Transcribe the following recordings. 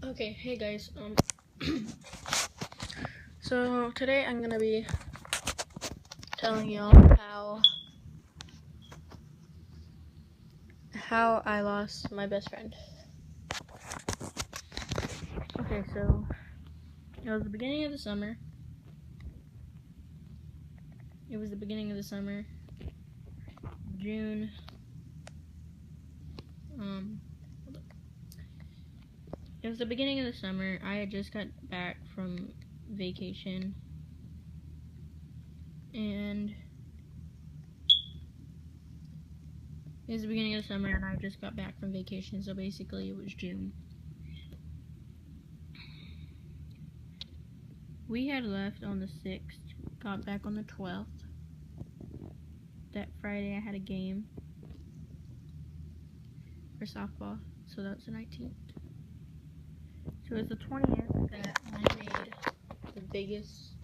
Okay, hey guys, so today I'm gonna be telling y'all how I lost my best friend. Okay, so it was the beginning of the summer. June. It was the beginning of the summer. I had just got back from vacation, and it was the beginning of the summer, and I just got back from vacation. So basically, it was June. We had left on the 6th, got back on the 12th. That Friday, I had a game for softball, so that was the 19th. So it was the 20th that I made the biggest.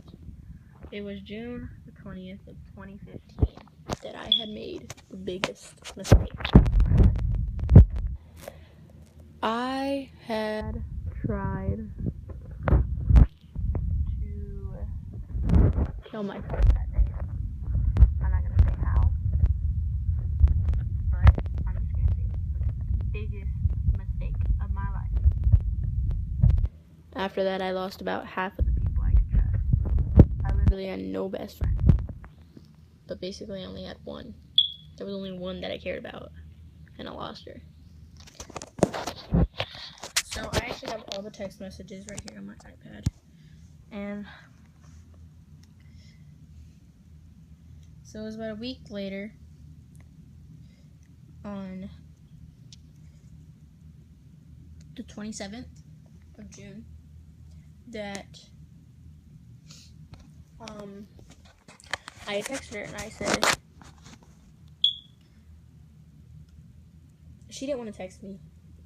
It was June the 20th of 2015 that I had made the biggest mistake. I had tried to kill myself that day. I'm not gonna say how, but I'm just gonna say it was the biggest mistake of my life. After that, I lost about half of the people I could trust. I literally had no best friend, but basically I only had one. There was only one that I cared about, and I lost her. So I actually have all the text messages right here on my iPad, and so it was about a week later, on the 27th of June, that I texted her and I said, she didn't want to text me,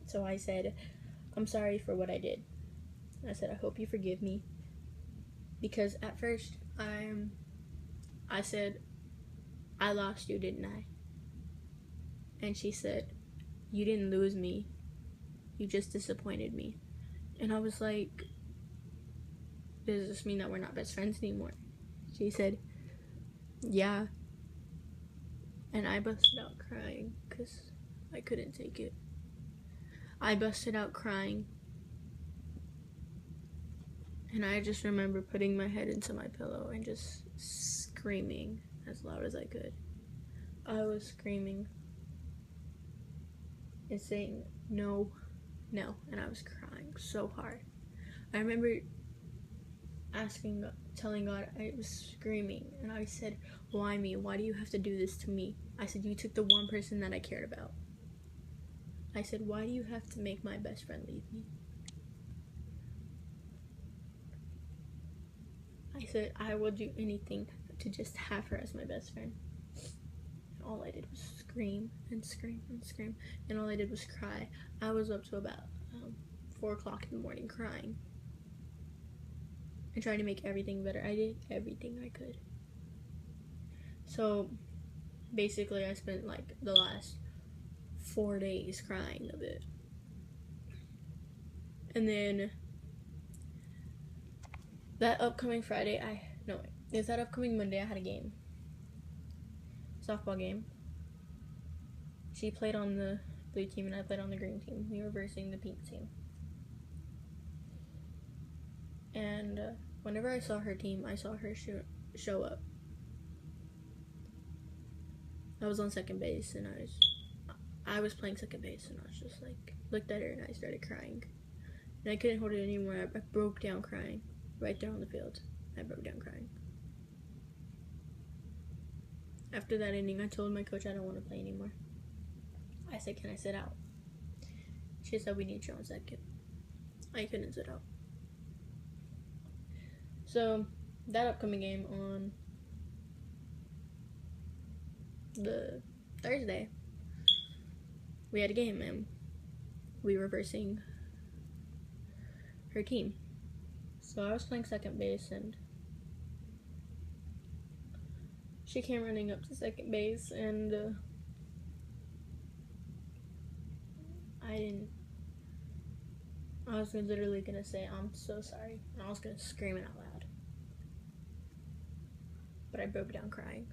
so I said, I'm sorry for what I did. I said, I hope you forgive me, because at first I said, I lost you, didn't I? And she said, you didn't lose me, you just disappointed me. And I was like, does this mean that we're not best friends anymore? She said, yeah. And I busted out crying because I couldn't take it. I busted out crying, and I just remember putting my head into my pillow and just screaming as loud as I could. I was screaming and saying no, and I was crying so hard. I remember telling God, I was screaming, and I said, why me? Why do you have to do this to me? I said, you took the one person that I cared about. I said, why do you have to make my best friend leave me? I said, I will do anything to just have her as my best friend. And all I did was scream and scream and scream, and all I did was cry. I was up to about 4 o'clock in the morning crying and trying to make everything better. I did everything I could. So basically I spent like the last 4 days crying a bit. And then that upcoming that upcoming Monday I had a game. Softball game. She played on the blue team and I played on the green team. We were versing the pink team. And whenever I saw her team, I saw her show up. I was on second base, and I was playing second base, and I was just like, looked at her and I started crying. And I couldn't hold it anymore. I broke down crying right there on the field. I broke down crying. After that inning, I told my coach I don't want to play anymore. I said, can I sit out? She said, we need you on second. I couldn't sit out. So that upcoming game on the Thursday, we had a game and we were versing her team. So I was playing second base and she came running up to second base, and I was literally gonna say, I'm so sorry. And I was gonna scream it out loud. But I broke down crying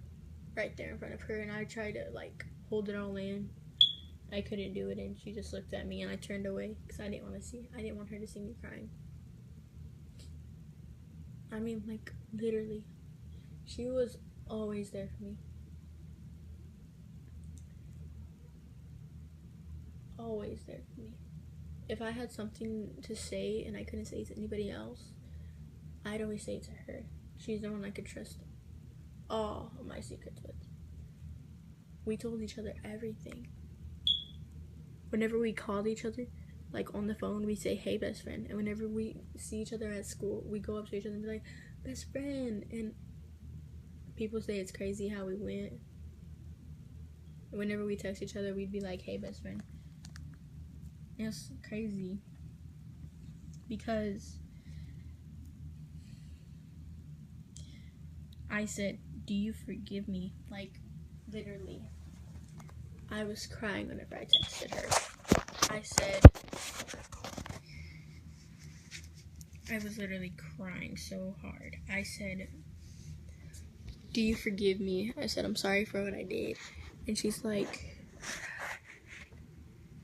right there in front of her, and I tried to, like, hold it all in. I couldn't do it, and she just looked at me, and I turned away because I didn't want her to see me crying. I mean, like, literally. She was always there for me. Always there for me. If I had something to say and I couldn't say it to anybody else, I'd always say it to her. She's the one I could trust all of my secrets with. We told each other everything. Whenever we called each other, like on the phone, we say, hey, best friend. And whenever we see each other at school, we go up to each other and be like, best friend. And people say it's crazy how we went. Whenever we text each other, we'd be like, hey, best friend. It's crazy. Because I said, do you forgive me? Like, literally. I was crying whenever I texted her. I said, I was literally crying so hard. I said, do you forgive me? I said, I'm sorry for what I did. And she's like,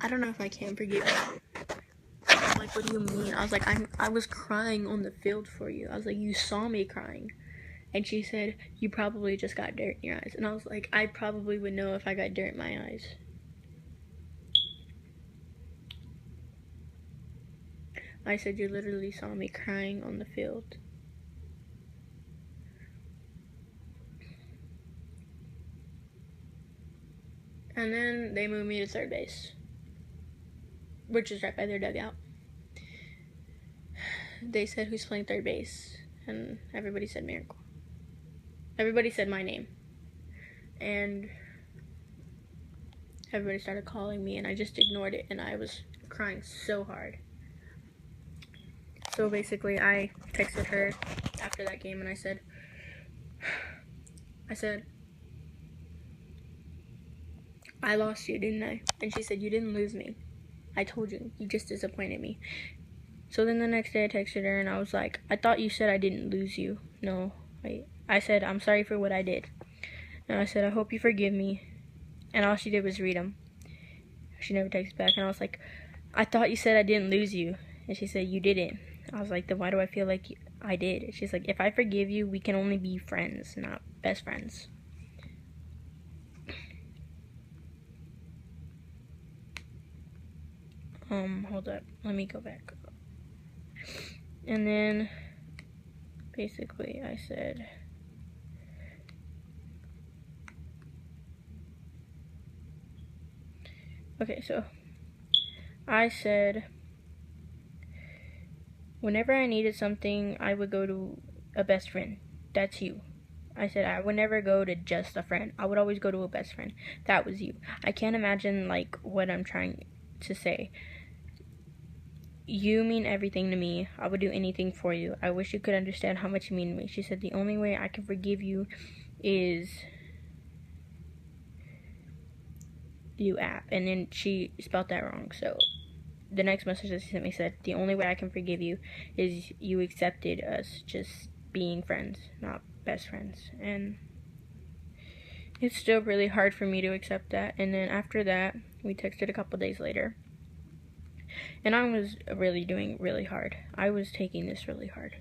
I don't know if I can forgive you. I'm like, what do you mean? I was like, I was crying on the field for you. I was like, you saw me crying. And she said, you probably just got dirt in your eyes. And I was like, I probably would know if I got dirt in my eyes. I said, you literally saw me crying on the field. And then they moved me to third base, which is right by their dugout. They said, who's playing third base? And everybody said Miracle. Everybody said my name. And everybody started calling me, and I just ignored it, and I was crying so hard. So basically, I texted her after that game, and I said, I lost you, didn't I? And she said, you didn't lose me. I told you. You just disappointed me. So then the next day I texted her, and I was like, I thought you said I didn't lose you. No, I said, I'm sorry for what I did. And I said, I hope you forgive me. And all she did was read them. She never texted back. And I was like, I thought you said I didn't lose you. And she said, you didn't. I was like, then why do I feel like I did? And she's like, if I forgive you, we can only be friends, not best friends. Hold up. Let me go back. And then, basically, I said, okay, so I said, whenever I needed something, I would go to a best friend. That's you. I said, I would never go to just a friend. I would always go to a best friend. That was you. I can't imagine, like, what I'm trying to say. You mean everything to me. I would do anything for you. I wish you could understand how much you mean to me. She said, the only way I can forgive you is you app. And then she spelled that wrong. So the next message that she sent me said, the only way I can forgive you is you accepted us just being friends, not best friends. And it's still really hard for me to accept that. And then after that, we texted a couple days later. And I was really doing really hard. I was taking this really hard.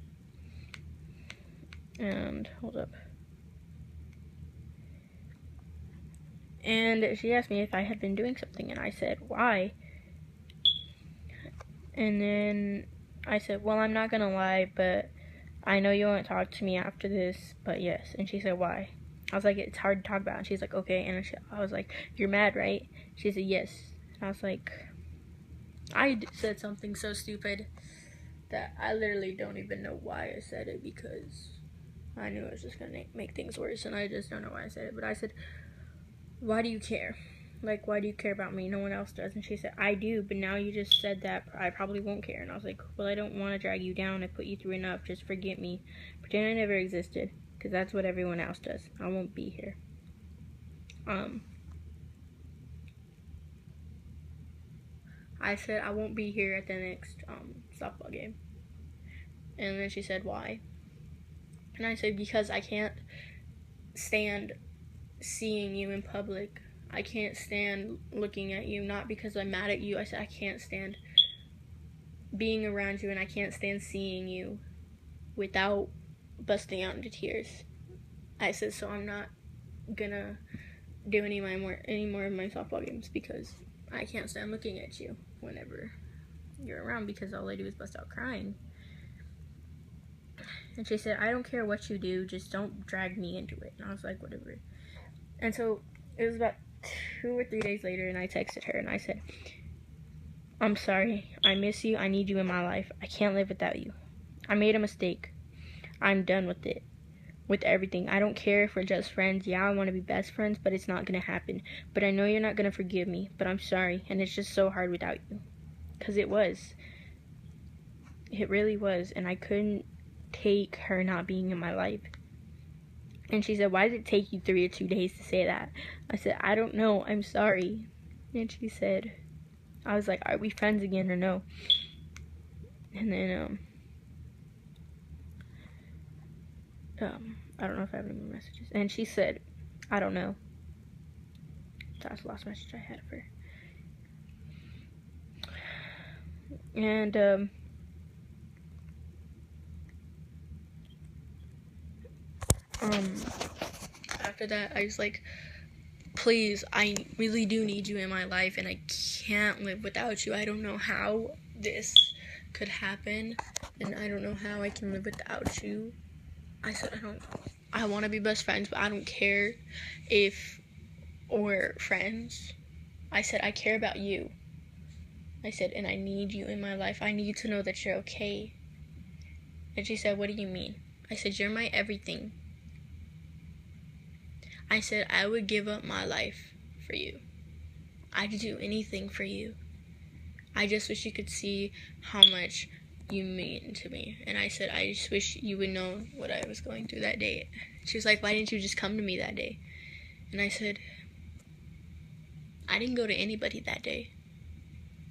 And, hold up. And she asked me if I had been doing something, and I said, why? And then I said, well, I'm not gonna lie, but I know you won't talk to me after this, but yes. And she said, why? I was like, it's hard to talk about. And she's like, okay. And I was like, you're mad, right? She said, yes. And I was like, I said something so stupid that I literally don't even know why I said it, because I knew it was just gonna make things worse, and I just don't know why I said it. But I said, why do you care? Like, why do you care about me? No one else does. And she said, I do, but now you just said that I probably won't care. And I was like, well, I don't want to drag you down and put you through enough. Just forget me. Pretend I never existed, because that's what everyone else does. I won't be here. I said, I won't be here at the next softball game. And then she said, why? And I said, because I can't stand seeing you in public. I can't stand looking at you, not because I'm mad at you. I said, I can't stand being around you, and I can't stand seeing you without busting out into tears. I said, so I'm not gonna do any more of my softball games because I can't stand looking at you whenever you're around, because all I do is bust out crying. And she said, I don't care what you do, just don't drag me into it. And I was like, whatever. And so it was about 2 or 3 days later, and I texted her and I said, I'm sorry, I miss you, I need you in my life, I can't live without you. I made a mistake. I'm done with it. With everything. I don't care if we're just friends. Yeah, I want to be best friends, but it's not going to happen. But I know you're not going to forgive me, but I'm sorry, and it's just so hard without you. Because it was. It really was, and I couldn't take her not being in my life. And she said, why did it take you 3 or 2 days to say that? I said, I don't know, I'm sorry. And she said, I was like, are we friends again or no? And then, I don't know if I have any more messages. And she said, I don't know. That's the last message I had of her. And, after that, I was like, please, I really do need you in my life, and I can't live without you. I don't know how this could happen, and I don't know how I can live without you. I said, I want to be best friends, but I don't care if we're friends. I said, I care about you. I said, and I need you in my life. I need to know that you're okay. And she said, what do you mean? I said, you're my everything. I said, I would give up my life for you. I'd do anything for you. I just wish you could see how much you mean to me. And I said, I just wish you would know what I was going through that day. She was like, why didn't you just come to me that day? And I said, I didn't go to anybody that day.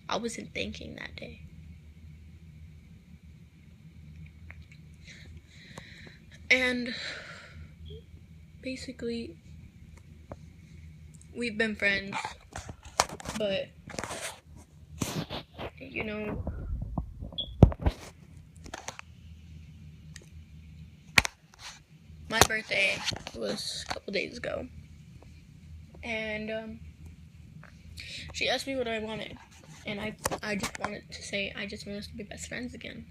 I wasn't thinking that day. And basically, we've been friends, but, you know, my birthday was a couple days ago, and she asked me what I wanted, and I just wanted to say, I just want us to be best friends again.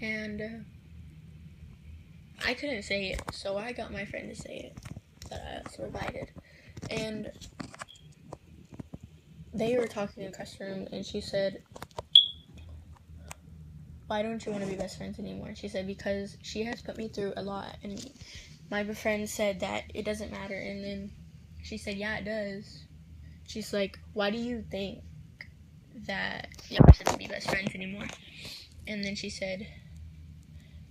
And I couldn't say it, so I got my friend to say it, that I also invited. And they were talking in the classroom, and she said, why don't you want to be best friends anymore? She said, because she has put me through a lot, and my friend said that it doesn't matter. And then she said, yeah, it does. She's like, why do you think that y'all shouldn't be best friends anymore? And then she said,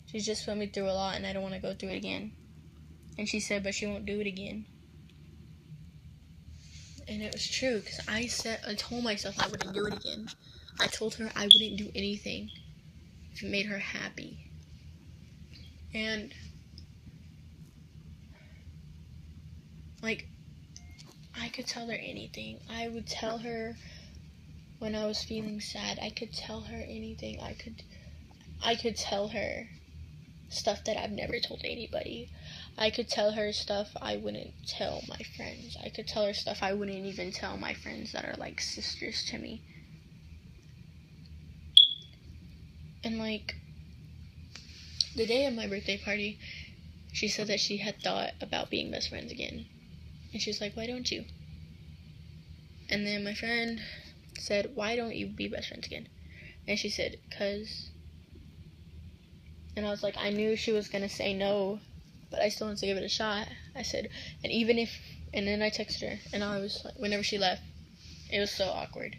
she's just put me through a lot, and I don't want to go through it again. And she said, but she won't do it again. And it was true, because I told myself I wouldn't do it again. I told her I wouldn't do anything if it made her happy. And, like, I could tell her anything. I would tell her when I was feeling sad. I could tell her anything. I could tell her stuff that I've never told anybody. I could tell her stuff I wouldn't tell my friends. I could tell her stuff I wouldn't even tell my friends that are like sisters to me. And like, the day of my birthday party, she said that she had thought about being best friends again. And she was like, why don't you? And then my friend said, why don't you be best friends again? And she said, 'cause. And I was like, I knew she was gonna say no, but I still wanted to give it a shot. I said, and then I texted her, and I was like, whenever she left, it was so awkward.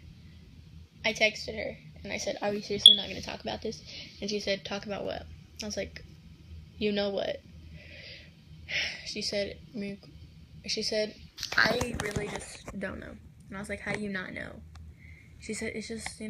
I texted her, and I said, are we seriously not gonna talk about this? And she said, talk about what? I was like, you know what? She said, I really just don't know. And I was like, how do you not know? She said, it's just,